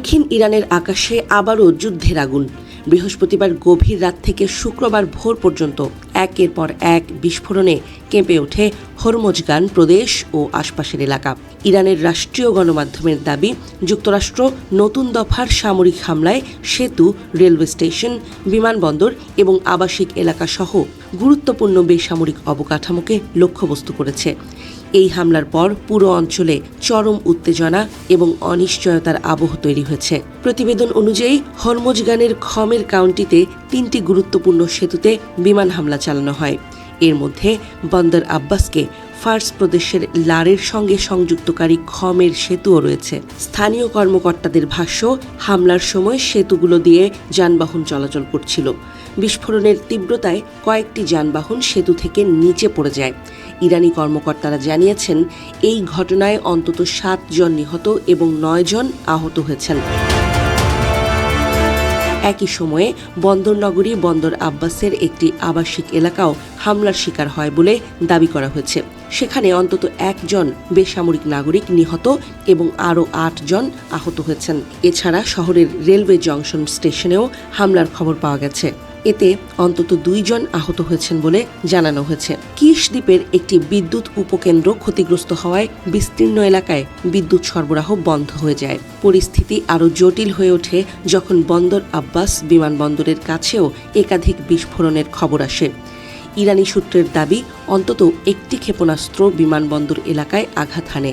দক্ষিণ ইরানের আকাশে আবারও যুদ্ধের আগুন। বৃহস্পতিবার গভীর রাত থেকে শুক্রবার ভোর পর্যন্ত একের পর এক বিস্ফোরণে কেঁপে ওঠে হরমোজগান প্রদেশ ও আশপাশের এলাকা। ইরানের রাষ্ট্রীয় গণমাধ্যমের দাবি, যুক্তরাষ্ট্র নতুন দফার সামরিক হামলায় সেতু, রেলওয়ে স্টেশন, বিমানবন্দর এবং আবাসিক এলাকাসহ গুরুত্বপূর্ণ বেসামরিক অবকাঠামোকে লক্ষ্যবস্তু করেছে। এই হামলার পর পুরো অঞ্চলে চরম উত্তেজনা এবং অনিশ্চয়তার আবহ তৈরি হয়েছে। প্রতিবেদন অনুযায়ী হরমোজগানের খমের কাউন্টিতে 3টি গুরুত্বপূর্ণ সেতুতে বিমান হামলা চালানো হয়। এর মধ্যে বন্দর আব্বাসকে ফার্স প্রদেশের লারের সঙ্গে সংযুক্তকারী খমের সেতুও রয়েছে। স্থানীয় কর্মকর্তাদের ভাষ্য, হামলার সময় সেতুগুলো দিয়ে যানবাহন চলাচল করছিল। বিস্ফোরণের তীব্রতায় কয়েকটি যানবাহন সেতু থেকে নিচে পড়ে যায়। ইরানি কর্মকর্তারা জানিয়েছেন, এই ঘটনায় অন্তত 7 জন নিহত এবং 9 জন আহত হয়েছেন। একই সময়ে বন্দরনগরী বন্দর আব্বাসের একটি আবাসিক এলাকাও হামলার শিকার হয় বলে দাবি করা হয়েছে। সেখানে অন্তত 1 জন বেসামরিক নাগরিক নিহত এবং আরও 8 জন আহত হয়েছেন। এছাড়া শহরের রেলওয়ে জংশন স্টেশনেও হামলার খবর পাওয়া গেছে। এতে অন্তত 2 জন আহত হয়েছেন বলে জানানো হয়েছে। কিশ দ্বীপের একটি বিদ্যুৎ উপকেন্দ্র ক্ষতিগ্রস্ত হওয়ায় বিস্তীর্ণ এলাকায় বিদ্যুৎ সরবরাহ বন্ধ হয়ে যায়। পরিস্থিতি আরও জটিল হয়ে ওঠে যখন বন্দর আব্বাস বিমানবন্দরের কাছেও একাধিক বিস্ফোরণের খবর আসে। ইরানি সূত্রের দাবি, অন্তত একটি ক্ষেপণাস্ত্র বিমানবন্দর এলাকায় আঘাত হানে।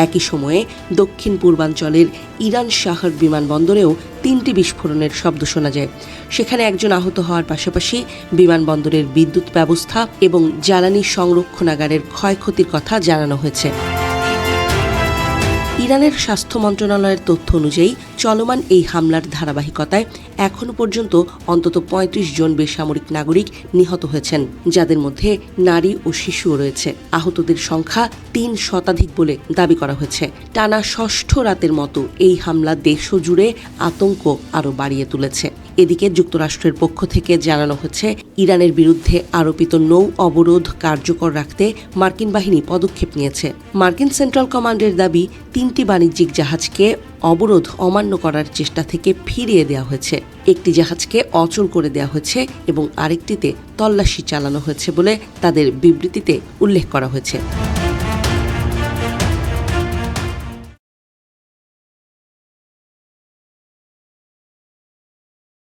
একই সময়ে দক্ষিণ পূর্বাঞ্চলের ইরান শাহর বিমানবন্দরেও 3টি বিস্ফোরণের শব্দ শোনা যায়। সেখানে 1 জন আহত হওয়ার পাশাপাশি বিমানবন্দরের বিদ্যুৎ ব্যবস্থা এবং জ্বালানি সংরক্ষণাগারের ক্ষয়ক্ষতির কথা জানানো হয়েছে। ইরানের স্বাস্থ্য মন্ত্রণালয়ের তথ্য অনুযায়ী চলমান এই হামলার ধারাবাহিকতায় এখনও পর্যন্ত অন্তত 35 জন বেসামরিক নাগরিক নিহত হয়েছেন, যাদের মধ্যে নারী ও শিশুও রয়েছে। আহতদের সংখ্যা 3 শতাধিক বলে দাবি করা হয়েছে। টানা 6ষ্ঠ রাতের মতো এই হামলা দেশ জুড়ে আতঙ্ক আরও বাড়িয়ে তুলেছে। এদিকে যুক্তরাষ্ট্রের পক্ষ থেকে জানানো হয়েছে, ইরানের বিরুদ্ধে আরোপিত নৌ অবরোধ কার্যকর রাখতে মার্কিন বাহিনী পদক্ষেপ নিয়েছে। মার্কিন সেন্ট্রাল কমান্ডের দাবি, 3টি বাণিজ্যিক জাহাজকে অবরোধ অমান্য করার চেষ্টা থেকে ফিরিয়ে দেওয়া হয়েছে। একটি জাহাজকে অচল করে দেওয়া হয়েছে এবং আরেকটিতে তল্লাশি চালানো হয়েছে বলে তাদের বিবৃতিতে উল্লেখ করা হয়েছে।